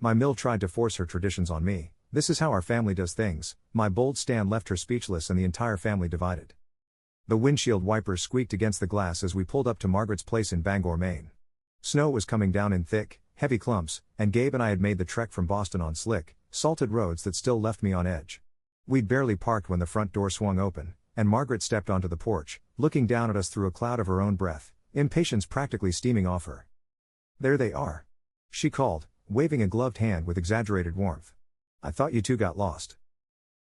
My mill tried to force her traditions on me. This is how our family does things. My bold stand left her speechless and the entire family divided. The windshield wipers squeaked against the glass as we pulled up to Margaret's place in Bangor, Maine. Snow was coming down in thick, heavy clumps, and Gabe and I had made the trek from Boston on slick, salted roads that still left me on edge. We'd barely parked when the front door swung open, and Margaret stepped onto the porch, looking down at us through a cloud of her own breath, impatience practically steaming off her. "There they are," she called, waving a gloved hand with exaggerated warmth. "I thought you two got lost."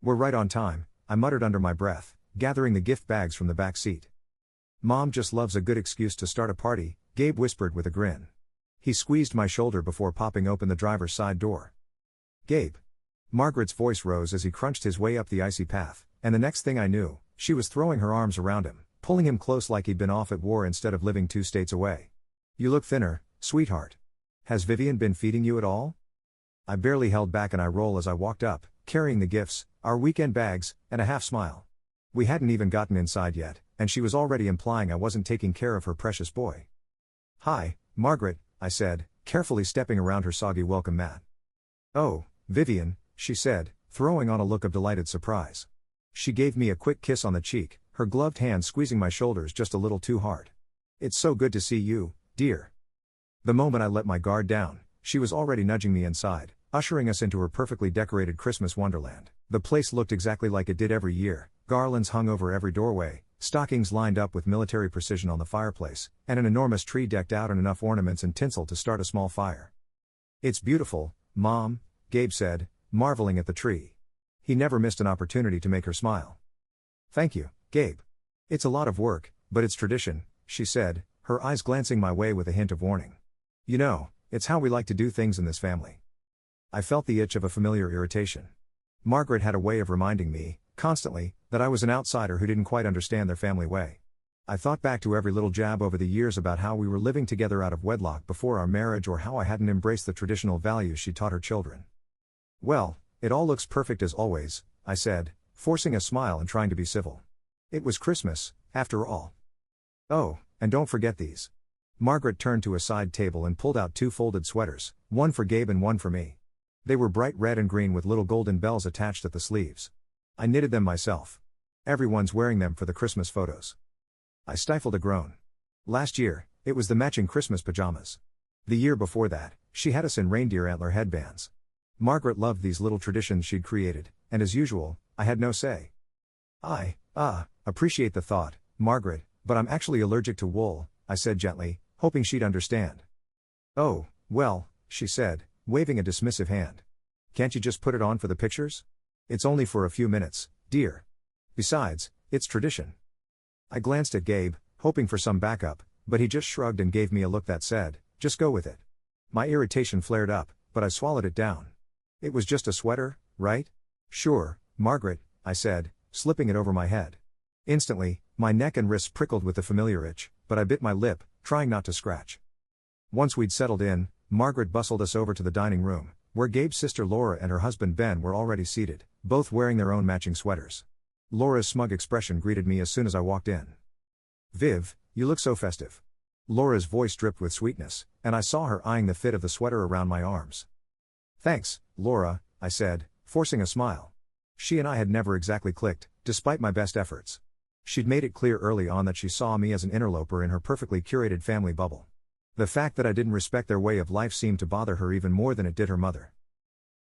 "We're right on time," I muttered under my breath, gathering the gift bags from the back seat. "Mom just loves a good excuse to start a party," Gabe whispered with a grin. He squeezed my shoulder before popping open the driver's side door. "Gabe." Margaret's voice rose as he crunched his way up the icy path, and the next thing I knew, she was throwing her arms around him, pulling him close like he'd been off at war instead of living 2 states away. "You look thinner, sweetheart. Has Vivian been feeding you at all?" I barely held back an eye roll as I walked up, carrying the gifts, our weekend bags, and a half smile. We hadn't even gotten inside yet, and she was already implying I wasn't taking care of her precious boy. "Hi, Margaret," I said, carefully stepping around her soggy welcome mat. "Oh, Vivian," she said, throwing on a look of delighted surprise. She gave me a quick kiss on the cheek, her gloved hand squeezing my shoulders just a little too hard. "It's so good to see you, dear." The moment I let my guard down, she was already nudging me inside, ushering us into her perfectly decorated Christmas wonderland. The place looked exactly like it did every year, garlands hung over every doorway, stockings lined up with military precision on the fireplace, and an enormous tree decked out and enough ornaments and tinsel to start a small fire. "It's beautiful, Mom," Gabe said, marveling at the tree. He never missed an opportunity to make her smile. "Thank you, Gabe. It's a lot of work, but it's tradition," she said, her eyes glancing my way with a hint of warning. "You know, it's how we like to do things in this family." I felt the itch of a familiar irritation. Margaret had a way of reminding me, constantly, that I was an outsider who didn't quite understand their family way. I thought back to every little jab over the years about how we were living together out of wedlock before our marriage or how I hadn't embraced the traditional values she taught her children. "Well, it all looks perfect as always," I said, forcing a smile and trying to be civil. It was Christmas, after all. "Oh, and don't forget these." Margaret turned to a side table and pulled out 2 folded sweaters, one for Gabe and one for me. They were bright red and green with little golden bells attached at the sleeves. I knitted them myself. Everyone's wearing them for the Christmas photos. I stifled a groan. Last year, it was the matching Christmas pajamas. The year before that, she had us in reindeer antler headbands. Margaret loved these little traditions she'd created, and as usual, I had no say. I appreciate the thought, Margaret, but I'm actually allergic to wool," I said gently, hoping she'd understand. "Oh, well," she said, waving a dismissive hand. "Can't you just put it on for the pictures? It's only for a few minutes, dear. Besides, it's tradition." I glanced at Gabe, hoping for some backup, but he just shrugged and gave me a look that said, "Just go with it." My irritation flared up, but I swallowed it down. "It was just a sweater, right?" "Sure, Margaret," I said, slipping it over my head. Instantly, my neck and wrists prickled with the familiar itch, but I bit my lip, trying not to scratch. Once we'd settled in, Margaret bustled us over to the dining room, where Gabe's sister Laura and her husband Ben were already seated, both wearing their own matching sweaters. Laura's smug expression greeted me as soon as I walked in. "Viv, you look so festive." Laura's voice dripped with sweetness, and I saw her eyeing the fit of the sweater around my arms. "Thanks, Laura," I said, forcing a smile. She and I had never exactly clicked, despite my best efforts. She'd made it clear early on that she saw me as an interloper in her perfectly curated family bubble. The fact that I didn't respect their way of life seemed to bother her even more than it did her mother.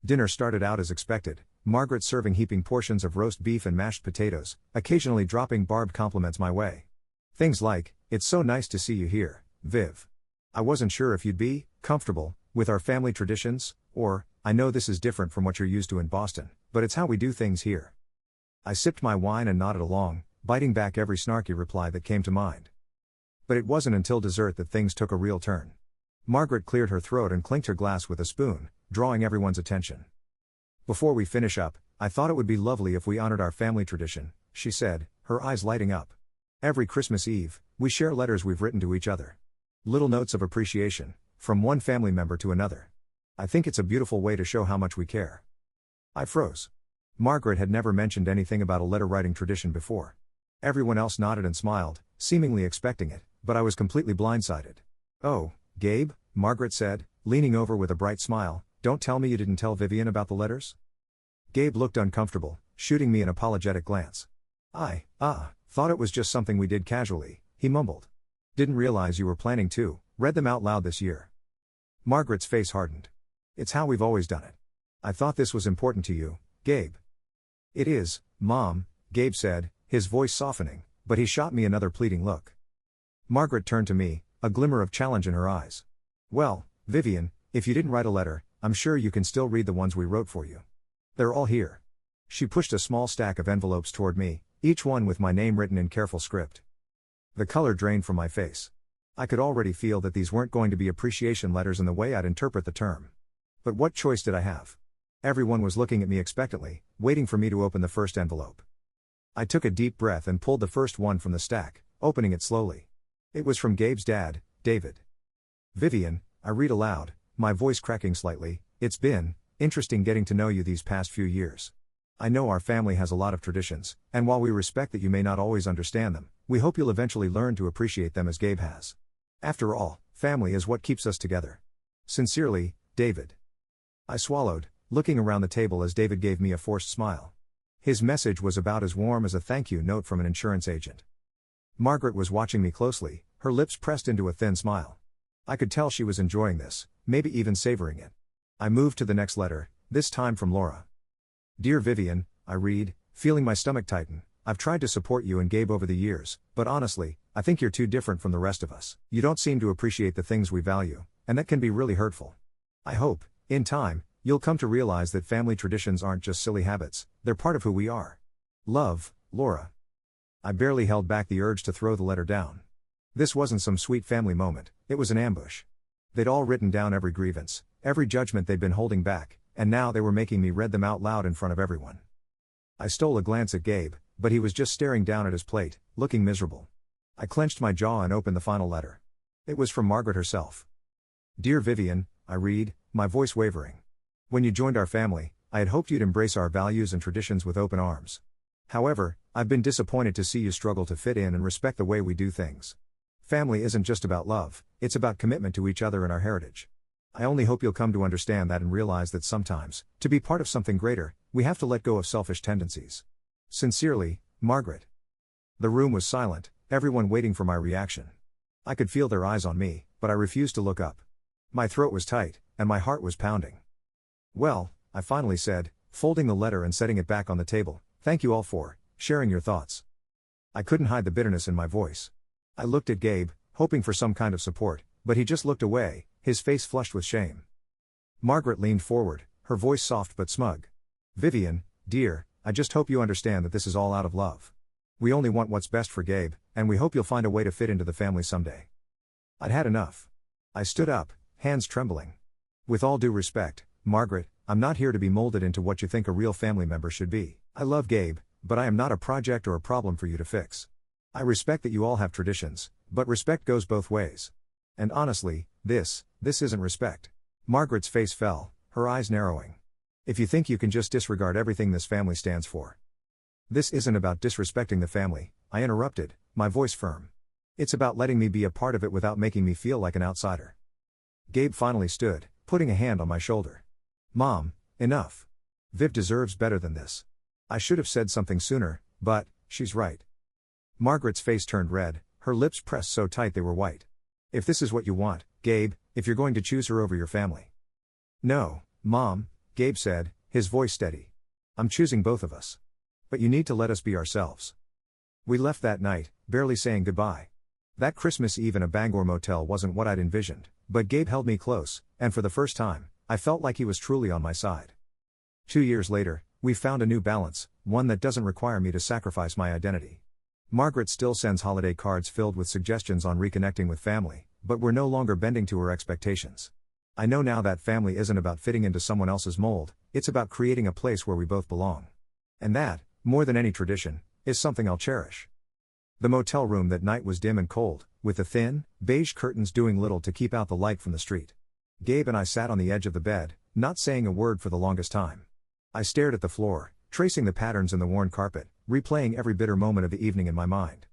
Dinner started out as expected, Margaret serving heaping portions of roast beef and mashed potatoes, occasionally dropping barbed compliments my way. Things like, "It's so nice to see you here, Viv. I wasn't sure if you'd be comfortable with our family traditions," or, "I know this is different from what you're used to in Boston, but it's how we do things here." I sipped my wine and nodded along, biting back every snarky reply that came to mind. But it wasn't until dessert that things took a real turn. Margaret cleared her throat and clinked her glass with a spoon, drawing everyone's attention. "Before we finish up, I thought it would be lovely if we honored our family tradition," she said, her eyes lighting up. "Every Christmas Eve, we share letters we've written to each other. Little notes of appreciation, from one family member to another. I think it's a beautiful way to show how much we care." I froze. Margaret had never mentioned anything about a letter-writing tradition before. Everyone else nodded and smiled, seemingly expecting it, but I was completely blindsided. "Oh, Gabe," Margaret said, leaning over with a bright smile, don't tell me you didn't tell Vivian about the letters? Gabe looked uncomfortable, shooting me an apologetic glance. Thought it was just something we did casually, he mumbled. Didn't realize you were planning to read them out loud this year. Margaret's face hardened. It's how we've always done it. I thought this was important to you, Gabe. It is, Mom, Gabe said, his voice softening, but he shot me another pleading look. Margaret turned to me, a glimmer of challenge in her eyes. Well, Vivian, if you didn't write a letter, I'm sure you can still read the ones we wrote for you. They're all here. She pushed a small stack of envelopes toward me, each one with my name written in careful script. The color drained from my face. I could already feel that these weren't going to be appreciation letters in the way I'd interpret the term. But what choice did I have? Everyone was looking at me expectantly, waiting for me to open the first envelope. I took a deep breath and pulled the first one from the stack, opening it slowly. It was from Gabe's dad, David. Vivian, I read aloud, my voice cracking slightly, it's been interesting getting to know you these past few years. I know our family has a lot of traditions, and while we respect that you may not always understand them, we hope you'll eventually learn to appreciate them as Gabe has. After all, family is what keeps us together. Sincerely, David. I swallowed, looking around the table as David gave me a forced smile. His message was about as warm as a thank you note from an insurance agent. Margaret was watching me closely, her lips pressed into a thin smile. I could tell she was enjoying this, maybe even savoring it. I moved to the next letter, this time from Laura. Dear Vivian, I read, feeling my stomach tighten, I've tried to support you and Gabe over the years, but honestly, I think you're too different from the rest of us. You don't seem to appreciate the things we value, and that can be really hurtful. I hope, in time, you'll come to realize that family traditions aren't just silly habits, they're part of who we are. Love, Laura. I barely held back the urge to throw the letter down. This wasn't some sweet family moment, it was an ambush. They'd all written down every grievance, every judgment they'd been holding back, and now they were making me read them out loud in front of everyone. I stole a glance at Gabe, but he was just staring down at his plate, looking miserable. I clenched my jaw and opened the final letter. It was from Margaret herself. Dear Vivian, I read, my voice wavering. When you joined our family, I had hoped you'd embrace our values and traditions with open arms. However, I've been disappointed to see you struggle to fit in and respect the way we do things. Family isn't just about love, it's about commitment to each other and our heritage. I only hope you'll come to understand that and realize that sometimes, to be part of something greater, we have to let go of selfish tendencies. Sincerely, Margaret. The room was silent, everyone waiting for my reaction. I could feel their eyes on me, but I refused to look up. My throat was tight, and my heart was pounding. Well, I finally said, folding the letter and setting it back on the table, thank you all for sharing your thoughts. I couldn't hide the bitterness in my voice. I looked at Gabe, hoping for some kind of support, but he just looked away, his face flushed with shame. Margaret leaned forward, her voice soft but smug. Vivian, dear, I just hope you understand that this is all out of love. We only want what's best for Gabe, and we hope you'll find a way to fit into the family someday. I'd had enough. I stood up, hands trembling. With all due respect, Margaret, I'm not here to be molded into what you think a real family member should be. I love Gabe, but I am not a project or a problem for you to fix. I respect that you all have traditions, but respect goes both ways. And honestly, this isn't respect. Margaret's face fell, her eyes narrowing. If you think you can just disregard everything this family stands for. This isn't about disrespecting the family, I interrupted, my voice firm. It's about letting me be a part of it without making me feel like an outsider. Gabe finally stood, putting a hand on my shoulder. Mom, enough. Viv deserves better than this. I should have said something sooner, but she's right. Margaret's face turned red, her lips pressed so tight they were white. If this is what you want, Gabe, if you're going to choose her over your family. No, Mom, Gabe said, his voice steady. I'm choosing both of us. But you need to let us be ourselves. We left that night, barely saying goodbye. That Christmas Eve in a Bangor motel wasn't what I'd envisioned, but Gabe held me close, and for the first time, I felt like he was truly on my side. 2 years later, we've found a new balance, one that doesn't require me to sacrifice my identity. Margaret still sends holiday cards filled with suggestions on reconnecting with family, but we're no longer bending to her expectations. I know now that family isn't about fitting into someone else's mold, it's about creating a place where we both belong. And that, more than any tradition, is something I'll cherish. The motel room that night was dim and cold, with the thin, beige curtains doing little to keep out the light from the street. Gabe and I sat on the edge of the bed, not saying a word for the longest time. I stared at the floor, tracing the patterns in the worn carpet, replaying every bitter moment of the evening in my mind.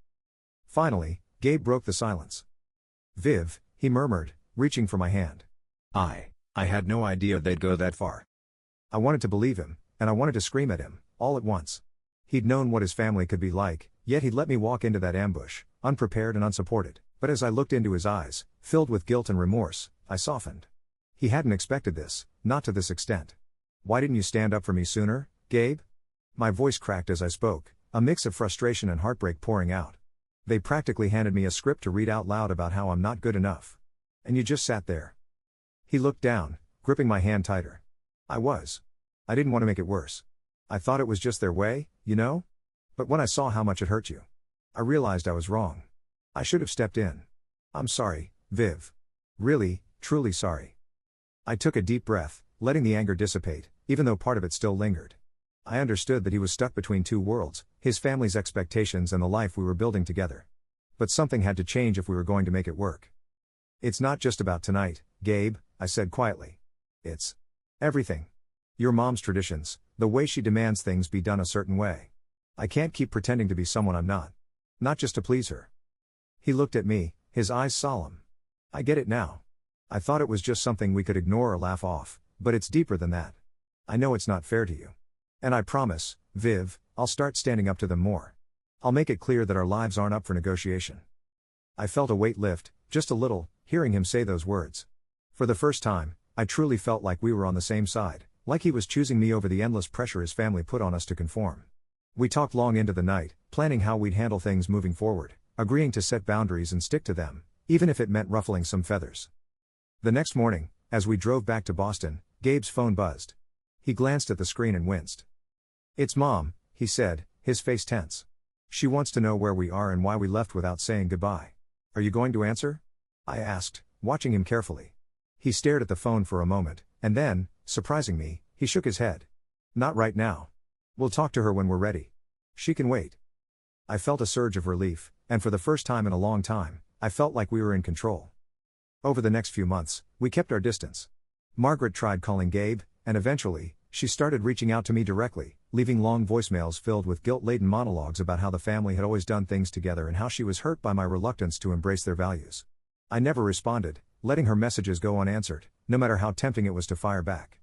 Finally, Gabe broke the silence. Viv, he murmured, reaching for my hand. I had no idea they'd go that far. I wanted to believe him, and I wanted to scream at him, all at once. He'd known what his family could be like, yet he'd let me walk into that ambush, unprepared and unsupported. But as I looked into his eyes, filled with guilt and remorse, I softened. He hadn't expected this, not to this extent. Why didn't you stand up for me sooner, Gabe? My voice cracked as I spoke, a mix of frustration and heartbreak pouring out. They practically handed me a script to read out loud about how I'm not good enough. And you just sat there. He looked down, gripping my hand tighter. I didn't want to make it worse. I thought it was just their way, you know? But when I saw how much it hurt you, I realized I was wrong. I should have stepped in. I'm sorry, Viv. Really, truly sorry. I took a deep breath, letting the anger dissipate, even though part of it still lingered. I understood that he was stuck between two worlds, his family's expectations and the life we were building together. But something had to change if we were going to make it work. It's not just about tonight, Gabe, I said quietly. It's everything. Your mom's traditions, the way she demands things be done a certain way. I can't keep pretending to be someone I'm not. Not just to please her. He looked at me, his eyes solemn. I get it now. I thought it was just something we could ignore or laugh off, but it's deeper than that. I know it's not fair to you. And I promise, Viv, I'll start standing up to them more. I'll make it clear that our lives aren't up for negotiation. I felt a weight lift, just a little, hearing him say those words. For the first time, I truly felt like we were on the same side, like he was choosing me over the endless pressure his family put on us to conform. We talked long into the night, planning how we'd handle things moving forward, agreeing to set boundaries and stick to them, even if it meant ruffling some feathers. The next morning, as we drove back to Boston, Gabe's phone buzzed. He glanced at the screen and winced. It's Mom, he said, his face tense. She wants to know where we are and why we left without saying goodbye. Are you going to answer? I asked, watching him carefully. He stared at the phone for a moment, and then, surprising me, he shook his head. Not right now. We'll talk to her when we're ready. She can wait. I felt a surge of relief, and for the first time in a long time, I felt like we were in control. Over the next few months, we kept our distance. Margaret tried calling Gabe, and eventually, she started reaching out to me directly, leaving long voicemails filled with guilt-laden monologues about how the family had always done things together and how she was hurt by my reluctance to embrace their values. I never responded, letting her messages go unanswered, no matter how tempting it was to fire back.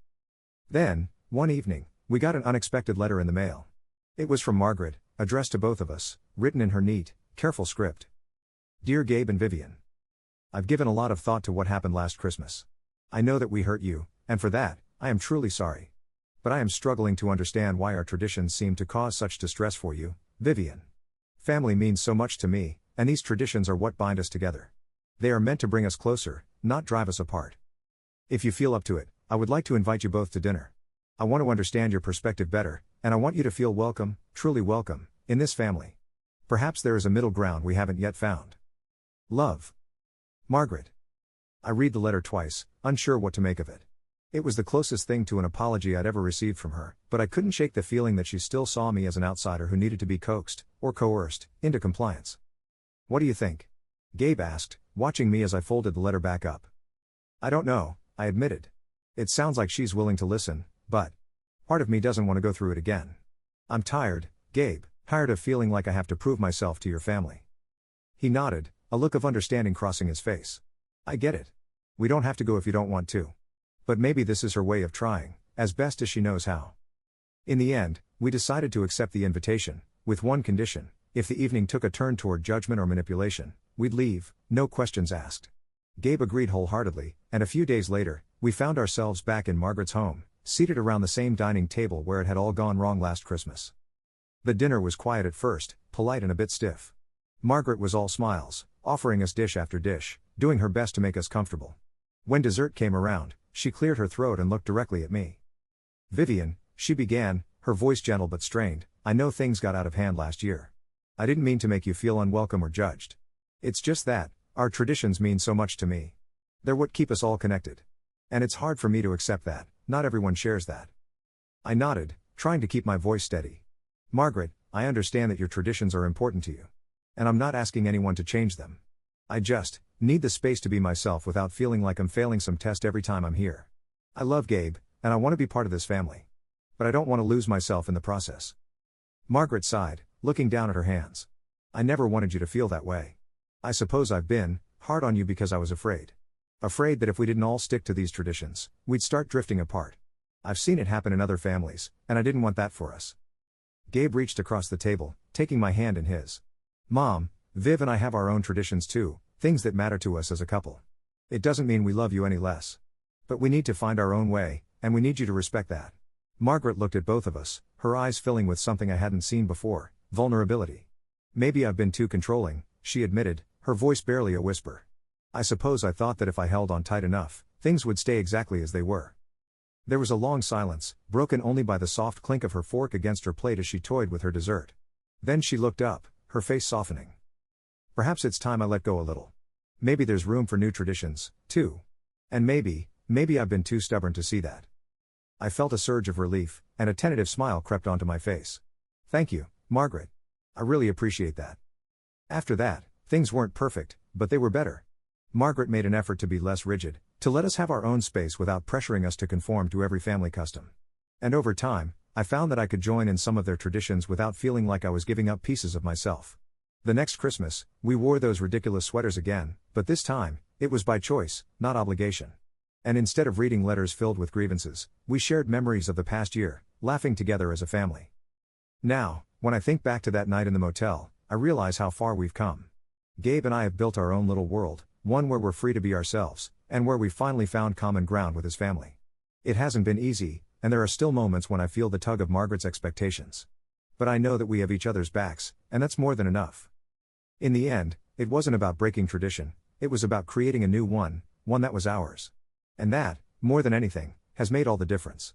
Then, one evening, we got an unexpected letter in the mail. It was from Margaret, addressed to both of us, written in her neat, careful script. Dear Gabe and Vivian. I've given a lot of thought to what happened last Christmas. I know that we hurt you, and for that, I am truly sorry. But I am struggling to understand why our traditions seem to cause such distress for you, Vivian. Family means so much to me, and these traditions are what bind us together. They are meant to bring us closer, not drive us apart. If you feel up to it, I would like to invite you both to dinner. I want to understand your perspective better, and I want you to feel welcome, truly welcome, in this family. Perhaps there is a middle ground we haven't yet found. Love. Margaret. I read the letter twice, unsure what to make of it. It was the closest thing to an apology I'd ever received from her, but I couldn't shake the feeling that she still saw me as an outsider who needed to be coaxed, or coerced, into compliance. What do you think? Gabe asked, watching me as I folded the letter back up. I don't know, I admitted. It sounds like she's willing to listen, but part of me doesn't want to go through it again. I'm tired, Gabe, tired of feeling like I have to prove myself to your family. He nodded, a look of understanding crossing his face. I get it. We don't have to go if you don't want to. But maybe this is her way of trying, as best as she knows how. In the end, we decided to accept the invitation, with one condition: if the evening took a turn toward judgment or manipulation, we'd leave, no questions asked. Gabe agreed wholeheartedly, and a few days later, we found ourselves back in Margaret's home, seated around the same dining table where it had all gone wrong last Christmas. The dinner was quiet at first, polite and a bit stiff. Margaret was all smiles, offering us dish after dish, doing her best to make us comfortable. When dessert came around, she cleared her throat and looked directly at me. Vivian, she began, her voice gentle but strained, I know things got out of hand last year. I didn't mean to make you feel unwelcome or judged. It's just that, our traditions mean so much to me. They're what keep us all connected. And it's hard for me to accept that, not everyone shares that. I nodded, trying to keep my voice steady. Margaret, I understand that your traditions are important to you. And I'm not asking anyone to change them. I just need the space to be myself without feeling like I'm failing some test every time I'm here. I love Gabe, and I want to be part of this family. But I don't want to lose myself in the process. Margaret sighed, looking down at her hands. I never wanted you to feel that way. I suppose I've been hard on you because I was afraid. Afraid that if we didn't all stick to these traditions, we'd start drifting apart. I've seen it happen in other families, and I didn't want that for us. Gabe reached across the table, taking my hand in his. Mom, Viv and I have our own traditions too, things that matter to us as a couple. It doesn't mean we love you any less. But we need to find our own way, and we need you to respect that. Margaret looked at both of us, her eyes filling with something I hadn't seen before, vulnerability. Maybe I've been too controlling, she admitted, her voice barely a whisper. I suppose I thought that if I held on tight enough, things would stay exactly as they were. There was a long silence, broken only by the soft clink of her fork against her plate as she toyed with her dessert. Then she looked up, her face softening. Perhaps it's time I let go a little. Maybe there's room for new traditions, too. And maybe I've been too stubborn to see that. I felt a surge of relief, and a tentative smile crept onto my face. Thank you, Margaret. I really appreciate that. After that, things weren't perfect, but they were better. Margaret made an effort to be less rigid, to let us have our own space without pressuring us to conform to every family custom. And over time, I found that I could join in some of their traditions without feeling like I was giving up pieces of myself. The next Christmas, we wore those ridiculous sweaters again, but this time, it was by choice, not obligation. And instead of reading letters filled with grievances, we shared memories of the past year, laughing together as a family. Now, when I think back to that night in the motel, I realize how far we've come. Gabe and I have built our own little world, one where we're free to be ourselves, and where we finally found common ground with his family. It hasn't been easy, and there are still moments when I feel the tug of Margaret's expectations. But I know that we have each other's backs, and that's more than enough. In the end, it wasn't about breaking tradition, it was about creating a new one that was ours. And that, more than anything, has made all the difference.